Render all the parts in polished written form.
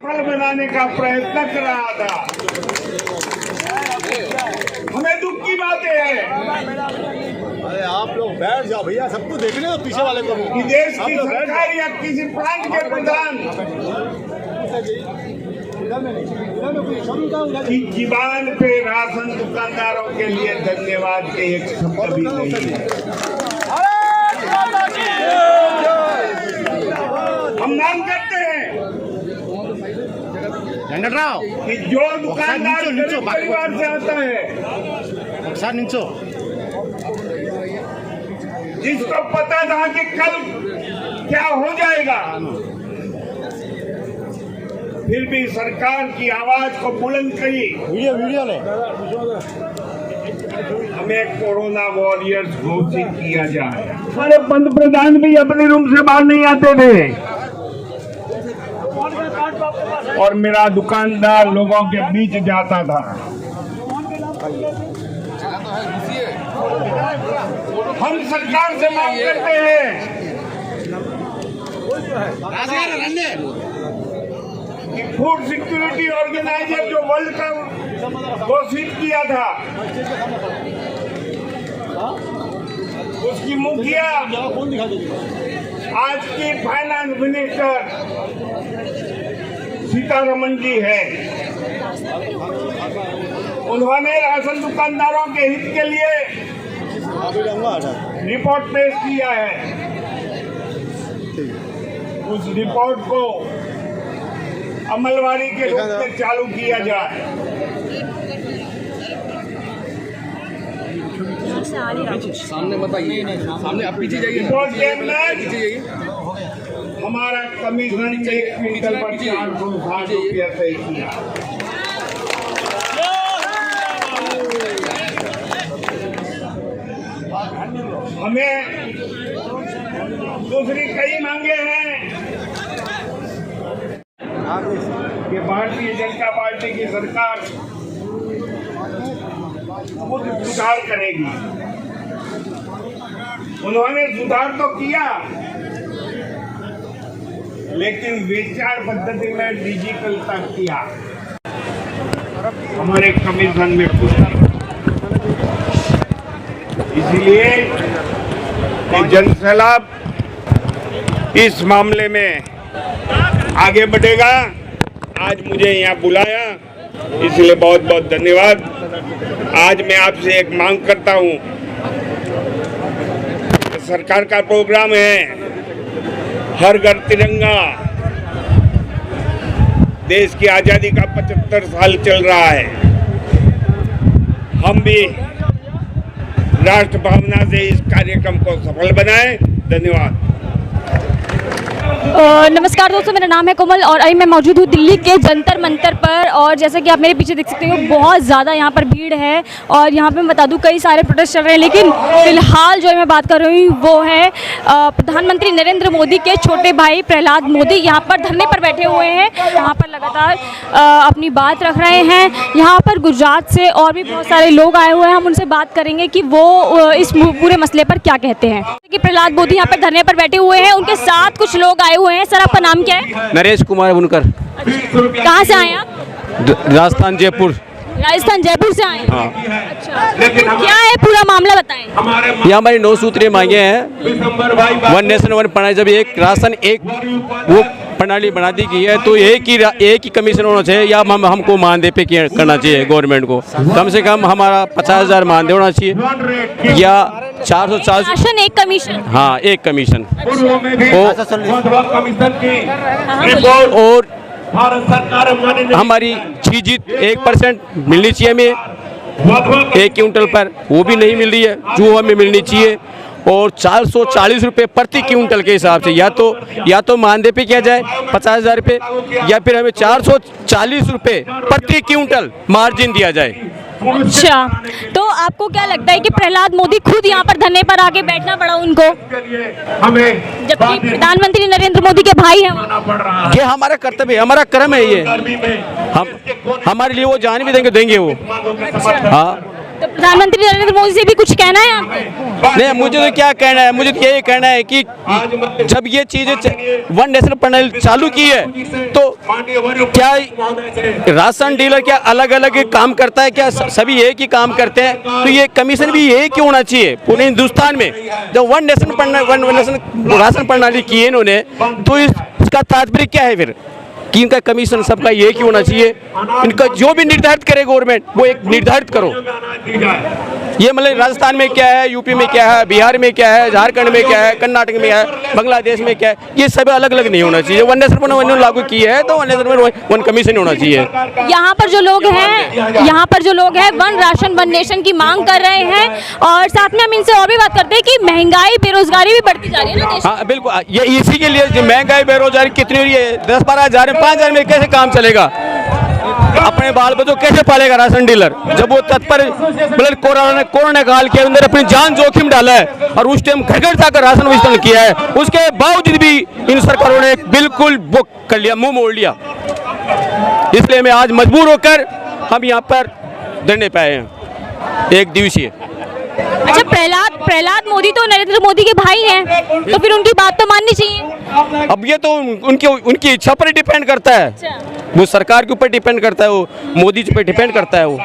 फल बनाने का प्रयत्न कर रहा था। हमें दुख की बात है। अरे आप लोग बैठ जाओ भैया, सबको देख रहे हो पीछे वाले को भी। कि देश की सरकार या किसी प्रांत के प्रधान की जीवान पे राशन दुकानदारों के लिए धन्यवाद के एक शब्द भी नहीं है। हम मांग करते हैं कि जो दुकानदार गरीब परिवार से आता है, जिसको पता था कि कल क्या हो जाएगा, फिर भी सरकार की आवाज को बुलंद करी। वीडियो ले। हमें कोरोना वॉरियर्स घोषित किया जाए। हमारे पंत प्रधान भी अपने रूम से बाहर नहीं आते थे और मेरा दुकानदार लोगों के बीच जाता था। हम सरकार से मांग करते हैं कि फूड सिक्योरिटी ऑर्गेनाइजर जो वर्ल्ड का घोषित किया था, उसकी मुखिया आज की फाइनेंस मिनिस्टर सीतारमण जी है। उन्होंने राशन दुकानदारों के हित के लिए रिपोर्ट पेश किया है। उस रिपोर्ट को अमलवारी के रूप में चालू किया जाए। सामने बताइए, सामने आप पीछे जाइए। रिपोर्ट के अंदर हमारा कमीशन 1 क्विंटल पर 460 रुपया तय किया। हमें दूसरी कई मांगे हैं कि भारतीय जनता पार्टी की सरकार खुद सुधार करेगी। उन्होंने सुधार तो किया, लेकिन विचार पद्धति में डिजिटलता किया। हमारे कमीशन में कुछ इसलिए जनसैलाब इस मामले में आगे बढ़ेगा। आज मुझे यहाँ बुलाया, इसलिए बहुत बहुत धन्यवाद। आज मैं आपसे एक मांग करता हूँ, सरकार का प्रोग्राम है हर घर तिरंगा। देश की आज़ादी का 75 साल चल रहा है। हम भी राष्ट्र भावना से इस कार्यक्रम को सफल बनाएं। धन्यवाद। नमस्कार दोस्तों, मेरा नाम है कोमल और अभी मैं मौजूद हूँ दिल्ली के जंतर मंतर पर। और जैसा कि आप मेरे पीछे देख सकते हो, बहुत ज़्यादा यहाँ पर भीड़ है और यहाँ पे मैं बता दूँ कई सारे प्रोटेस्ट चल रहे हैं। लेकिन फिलहाल जो मैं बात कर रही हूँ वो है प्रधानमंत्री नरेंद्र मोदी के छोटे भाई प्रहलाद मोदी यहाँ पर धरने पर बैठे हुए हैं। यहाँ पर लगातार अपनी बात रख रहे हैं। यहाँ पर गुजरात से और भी बहुत सारे लोग आए हुए हैं। हम उनसे बात करेंगे कि वो इस पूरे मसले पर क्या कहते हैं। कि प्रहलाद मोदी यहाँ पर धरने पर बैठे हुए हैं, उनके साथ कुछ लोग आए हुए हैं। सर, आपका नाम क्या है? नरेश कुमार बुनकर। कहाँ से आए आप? राजस्थान जयपुर। राजस्थान जयपुर से आए हैं? हाँ। अच्छा, तो क्या है पूरा मामला बताएं। ये हमारी 9 सूत्रीय मांगे हैं। 1 नेशन 1 प्रणाली, जब एक राशन एक वो प्रणाली बना दी गई है तो एक ही कमीशन होना चाहिए, या हमको मानदेय पे करना चाहिए गवर्नमेंट को। कम से कम हमारा 50,000 मानदेय होना चाहिए या 440 राशन एक कमीशन। हाँ, एक कमीशन। और हमारी चीज 1% मिलनी चाहिए हमें 1 क्विंटल पर, वो भी नहीं मिल रही है जो हमें मिलनी चाहिए। और 440 रुपये प्रति क्विंटल के हिसाब से या तो मानदेय पे किया जाए 50,000 रुपये, या फिर हमें 440 रुपये प्रति क्विंटल मार्जिन दिया जाए। अच्छा, तो आपको क्या लगता है कि प्रहलाद मोदी खुद यहाँ पर धरने पर आके बैठना पड़ा उनको, जबकि प्रधानमंत्री नरेंद्र मोदी के भाई हैं? ये हमारा कर्तव्य है, हमारा कर्म है ये। हम हमारे लिए वो जान भी देंगे वो। हाँ, तो प्रधानमंत्री नरेंद्र मोदी से भी कुछ कहना है आपको? नहीं, मुझे तो क्या कहना है, मुझे तो यही कहना है कि जब ये चीज़ें वन नेशन प्रणाली चालू की है तो क्या राशन डीलर क्या अलग अलग काम करता है, क्या सभी एक ही काम करते हैं? तो ये कमीशन भी एक ही होना चाहिए पूरे हिंदुस्तान में। जब वन नेशन राशन प्रणाली की है इन्होंने, तो इसका तात्पर्य क्या है फिर कि इनका कमीशन सबका एक ही होना चाहिए? इनका जो भी निर्धारित करे गवर्नमेंट वो एक निर्धारित करो। ये मतलब राजस्थान में क्या है, यूपी में क्या है, बिहार में क्या है, झारखंड में क्या है, कर्नाटक में क्या है, बांग्लादेश में क्या है, ये सब अलग अलग नहीं होना चाहिए। वन नेशन उन्होंने लागू की है तो वन नेशन वन कमीशन होना चाहिए। यहाँ पर जो लोग हैं वन राशन वन नेशन की मांग कर रहे हैं, और साथ में हम इनसे और भी बात करते हैं कि महंगाई बेरोजगारी भी बढ़ती जा रही है ना देश में। हाँ बिल्कुल, ये इसी के लिए महंगाई बेरोजगारी कितनी हो रही है, 10-12 हज़ार 5 हज़ार में कैसे काम चलेगा? अपने बाल बच्चों कैसे पालेगा राशन डीलर जब वो तत्पर मतलब कोरोना काल के अंदर अपनी जान जोखिम डाला है और उस टाइम घर घर जाकर राशन वितरण किया है, उसके बावजूद भी इन सरकारों ने बिल्कुल बुक कर लिया, मुंह मोड़ लिया। इसलिए मैं आज मजबूर होकर हम यहाँ पर धरने पे आए हैं, एक दिवसीय। अच्छा, प्रहलाद मोदी तो नरेंद्र मोदी के भाई हैं, तो फिर उनकी बात तो माननी चाहिए। अब ये तो उनकी इच्छा पर डिपेंड करता है, वो सरकार के ऊपर डिपेंड करता है, वो मोदी जी पे डिपेंड करता है, वो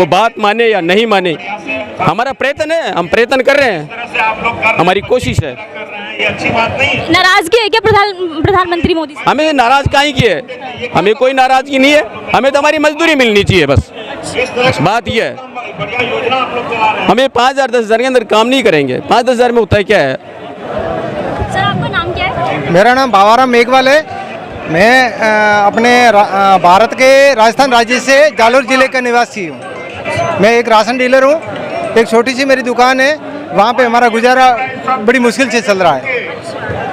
बात माने या नहीं माने। हमारा प्रयत्न है, हम प्रयत्न कर रहे हैं, हमारी कोशिश है। नाराजगी है क्या प्रधानमंत्री मोदी से? हमें नाराज काहे की है, हमें कोई नाराजगी नहीं है, हमें तो हमारी मजदूरी मिलनी चाहिए बस बात यह है। हमें 5,000 10,000 के अंदर काम नहीं करेंगे, 5-10 हज़ार में होता है क्या है। सर आपका नाम क्या है? मेरा नाम बावाराम मेघवाल है। मैं अपने भारत के राजस्थान राज्य से जालोर जिले का निवासी हूँ। मैं एक राशन डीलर हूँ, एक छोटी सी मेरी दुकान है, वहाँ पे हमारा गुजारा बड़ी मुश्किल से चल रहा है।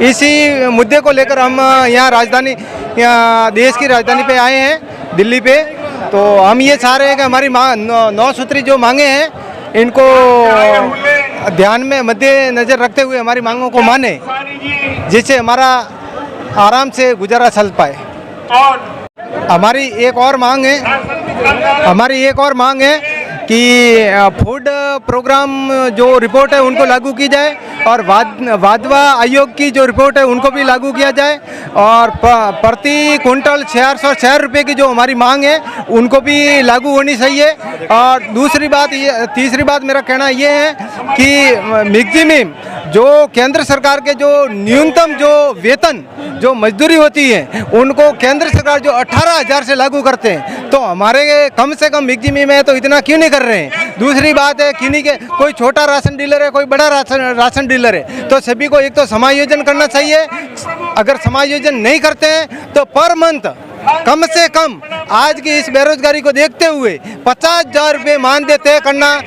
इसी मुद्दे को लेकर हम यहाँ देश की राजधानी पे आए हैं, दिल्ली पे। तो हम ये चाह रहे हैं कि हमारी 9 सूत्री जो मांगे हैं, इनको ध्यान में मद्देनजर रखते हुए हमारी मांगों को माने, जिससे हमारा आराम से गुजारा चल पाए। हमारी एक और मांग है कि फूड प्रोग्राम जो रिपोर्ट है उनको लागू की जाए, और वाधवा आयोग की जो रिपोर्ट है उनको भी लागू किया जाए, और प्रति कुंटल 406 रुपये की जो हमारी मांग है उनको भी लागू होनी चाहिए। और तीसरी बात मेरा कहना ये है कि मैक्सिमम जो केंद्र सरकार के जो न्यूनतम जो वेतन जो मजदूरी होती है उनको केंद्र सरकार जो 18,000 से लागू करते हैं, तो हमारे कम से कम मैक्सिमम में तो इतना क्यों नहीं कर रहे हैं। दूसरी बात है किन्हीं के कोई छोटा राशन डीलर है, कोई बड़ा राशन डीलर है, तो सभी को एक तो समायोजन करना चाहिए। अगर समायोजन नहीं करते हैं तो पर मंथ कम से कम आज की इस बेरोजगारी को देखते हुए 50,000 रुपये मानदेय तय करना,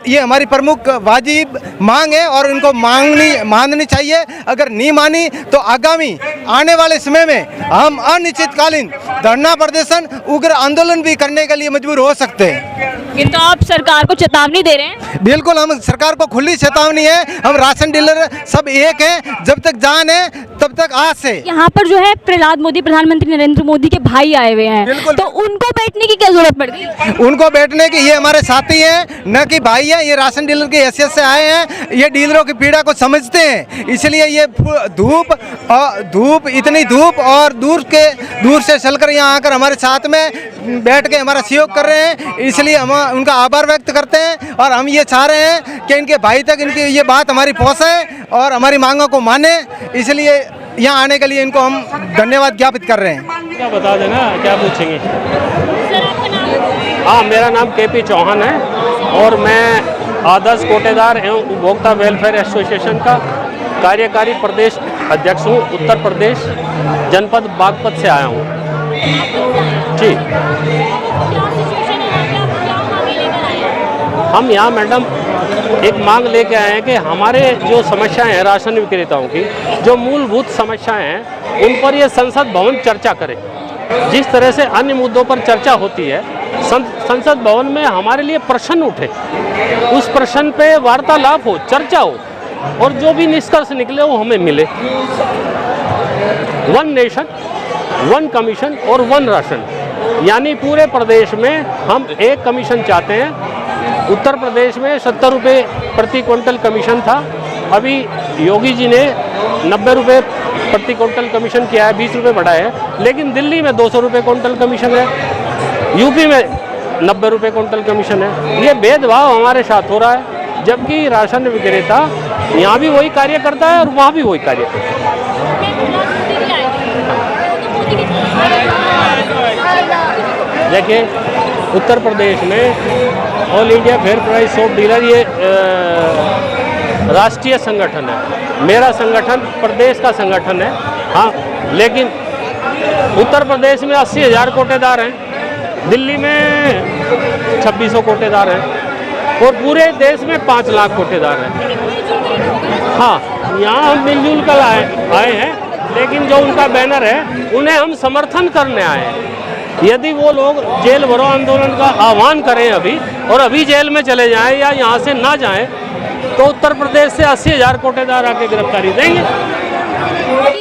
ये हमारी प्रमुख वाजिब मांग है और इनको माननी चाहिए। अगर नहीं मानी तो आगामी आने वाले समय में हम अनिश्चितकालीन धरना प्रदर्शन, उग्र आंदोलन भी करने के लिए मजबूर हो सकते हैं। ये तो आप सरकार को चेतावनी दे रहे हैं? बिल्कुल, हम सरकार को खुली चेतावनी है। हम राशन डीलर सब एक हैं, जब तक जान है तब तक आज से। यहाँ पर जो है प्रहलाद मोदी, प्रधानमंत्री नरेंद्र मोदी के भाई आए हुए हैं, तो उनको बैठने की क्या जरूरत पड़ गई? उनको बैठने की, ये हमारे साथी हैं, न कि भाई है। ये राशन डीलर की हैसियत से आए हैं, ये डीलरों की पीड़ा को समझते हैं, इसलिए ये इतनी धूप और दूर से चलकर यहाँ आकर हमारे साथ में बैठ के हमारा सहयोग कर रहे हैं। इसलिए हम उनका आभार व्यक्त करते हैं, और हम ये चाह रहे हैं कि इनके भाई तक इनकी ये बात हमारी पहुँचे और हमारी मांगों को माने। इसलिए यहाँ आने के लिए इनको हम धन्यवाद ज्ञापित कर रहे हैं। क्या बता देना, क्या पूछेंगे? सर आपका नाम? हाँ, मेरा नाम KP चौहान है और मैं आदर्श कोटेदार एवं उपभोक्ता वेलफेयर एसोसिएशन का कार्यकारी प्रदेश अध्यक्ष हूँ। उत्तर प्रदेश जनपद बागपत से आया हूँ जी। हम यहाँ मैडम एक मांग लेके आए हैं कि हमारे जो समस्याएं हैं राशन विक्रेताओं की, जो मूलभूत समस्याएं हैं, उन पर ये संसद भवन चर्चा करे। जिस तरह से अन्य मुद्दों पर चर्चा होती है, संसद भवन में हमारे लिए प्रश्न उठे, उस प्रश्न पे वार्तालाप हो, चर्चा हो, और जो भी निष्कर्ष निकले वो हमें मिले। वन नेशन, वन कमीशन और वन राशन, यानी पूरे प्रदेश में हम एक कमीशन चाहते हैं उत्तर प्रदेश में 70 रुपये प्रति क्विंटल कमीशन था, अभी योगी जी ने 90 रुपये प्रति क्विंटल कमीशन किया है, 20 रुपये बढ़ाए हैं। लेकिन दिल्ली में 200 रुपये क्विंटल कमीशन है, यूपी में 90 रुपये क्विंटल कमीशन है। ये भेदभाव हमारे साथ हो रहा है, जबकि राशन विक्रेता यहाँ भी वही कार्य करता है और वहाँ भी वही कार्य करता है। देखिए, उत्तर प्रदेश में all India fair price shop dealer ये राष्ट्रीय संगठन है, मेरा संगठन प्रदेश का संगठन है। हाँ, लेकिन उत्तर प्रदेश में 80,000 कोटेदार हैं, दिल्ली में 2600 कोटेदार हैं और पूरे देश में 5 लाख कोटेदार हैं। हाँ, यहाँ हम मिलजुल कर आए हैं, लेकिन जो उनका बैनर है उन्हें हम समर्थन करने आए हैं। यदि वो लोग जेल भरो आंदोलन का आह्वान करें अभी और अभी जेल में चले जाएं या यहाँ से ना जाएं, तो उत्तर प्रदेश से 80,000 कोटेदार आके गिरफ्तारी देंगे।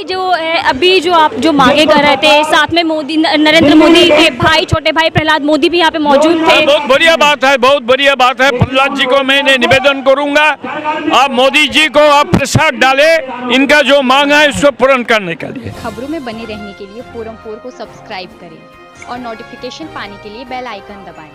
जो है अभी जो आप जो मांगे कर रहे थे, साथ में मोदी, नरेंद्र मोदी के भाई, छोटे भाई प्रहलाद मोदी भी यहाँ पे मौजूद थे। बहुत बढ़िया बात है, बहुत बढ़िया बात है। प्रहलाद जी को मैंने निवेदन करूंगा, आप मोदी जी को आप प्रसाद डाले, इनका जो मांग है उसको पूर्ण करने के लिए। खबरों में बने रहने के लिए फोरम 4 को सब्सक्राइब करें और नोटिफिकेशन पाने के लिए बेल आइकन दबाएं।